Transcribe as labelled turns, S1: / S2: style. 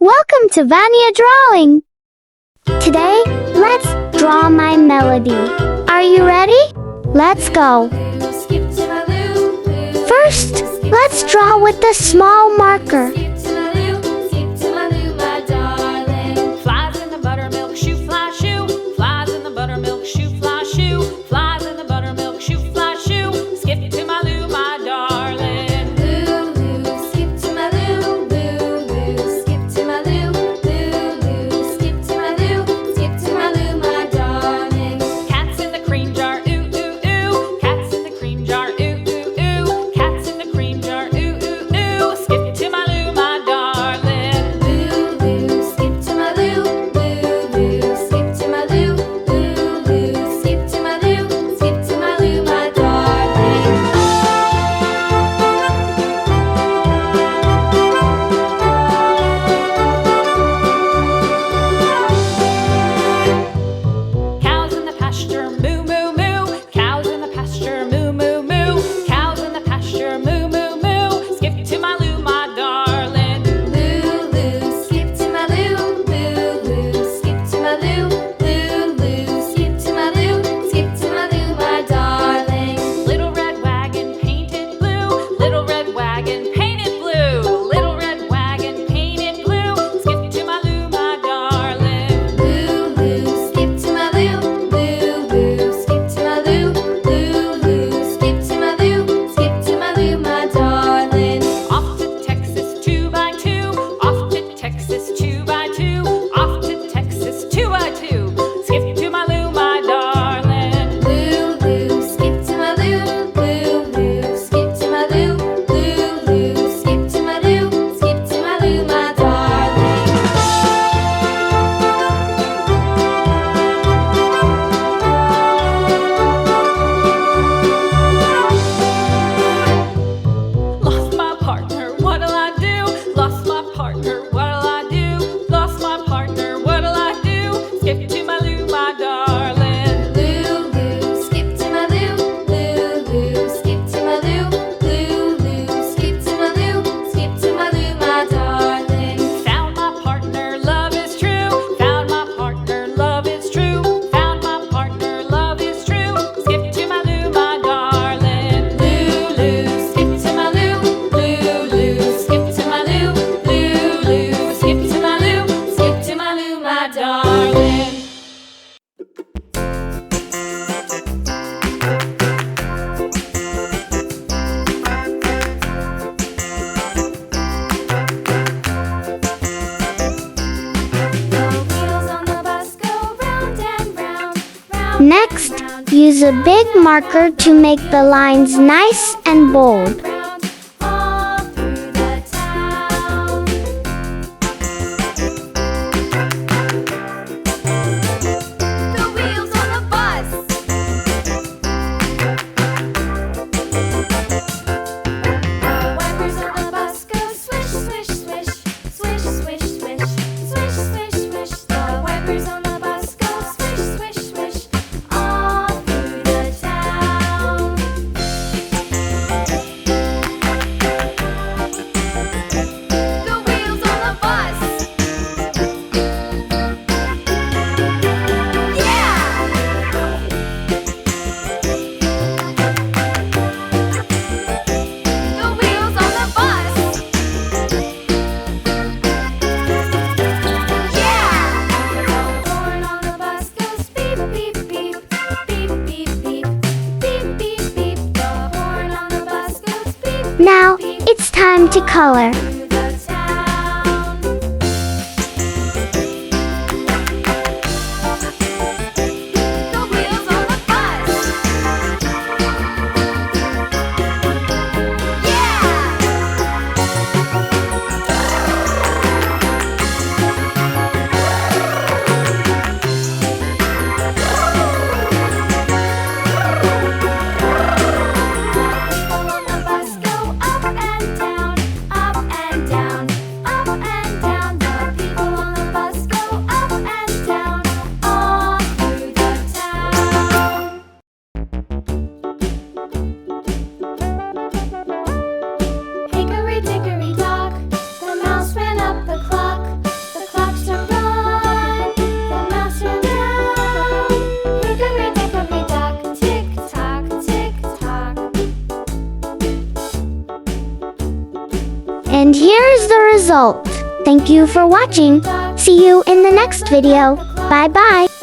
S1: Welcome to Vania Drawing! Today, let's draw my melody. Are you ready? Let's go! First, let's draw with a small marker.
S2: Flies in the buttermilk shoe, fly shoe. Flies in the buttermilk shoe, fly shoe. Flies in the buttermilk shoe, fly shoe. Skip to my Lou, my darling. Lou, Lou, skip to my Lou. Lou, Lou, skip to my Lou. Lou, Lou, skip to my Lou. Skip to my Lou, my darling. Cats in the cream jar, ooh, ooh, ooh. Cats in the cream jar, ooh, ooh, ooh. Cats in the cream jar, ooh, ooh, ooh. Skip to my Lou, my darling. Lou, Lou, skip to my Lou. Lou, Lou, skip to my Lou. Lou, Lou, skip to my Lou. Skip to my Lou, my darling. Cows in the pasture, moo, moo, moo. Cows in the pasture, moo, moo, moo. Cows in the pasture, moo, moo, moo. Skip to my Lou, my darling. Lou, Lou, skip to my Lou. Lou, Lou, skip to my Lou. Lou, Lou, skip to my Lou. Skip to my Lou, my darling. Little red wagon painted blue. Little red wagon painted blue. Little red wagon painted blue. Skip to my Lou, my darling. Lou, Lou, skip to my Lou. Lou, Lou, skip to my Lou. Lou, Lou, skip to my Lou. Skip to my Lou, my darling. Off to Texas 2x2. Off to Texas 2x2. Off to Texas 2x2. Skip to my Lou, my darling. Lou, Lou, skip to my Lou. Lou, Lou, skip to my Lou. Lou, Lou, skip to my Lou. Skip to my Lou, my darling. Lost my partner, what'll I do? Lost my partner, what'll I do? Lost my partner, what'll I do? Skip to my Lou, my darling. Lou, Lou, skip to my Lou. Lou, Lou, skip to my Lou. Lou, Lou, skip to my Lou. Skip to my Lou, my darling. Found my partner, love is true. Found my partner, love is true. Found my partner, love is true. Skip to my Lou, my darling. Lou, Lou, skip to my Lou. Lou, Lou, skip to my Lou. Lou, Lou, skip to my Lou. Skip to my Lou, my darling. The wheels on the bus go round and round, round.
S1: Next, use a big marker to make the lines nice and bold.
S2: Round, all through the town. The wheels on the bus. The wipers on the bus go swish, swish, swish, swish, swish, swish, swish, swish, swish. The wipers on the bus go swish, swish, swish, all through the town. The wheels on the bus. Yeah! The wheels on the bus. Yeah! The horn on the bus goes beep, beep, beep, beep, beep, beep, beep, beep, beep. The horn on the bus goes beep,
S1: Now, it's time to color.
S2: through the town. The wheels on the bus. People on the bus go up and down, up and
S1: And here's the result. Thank you for watching. See you in the next video. Bye bye.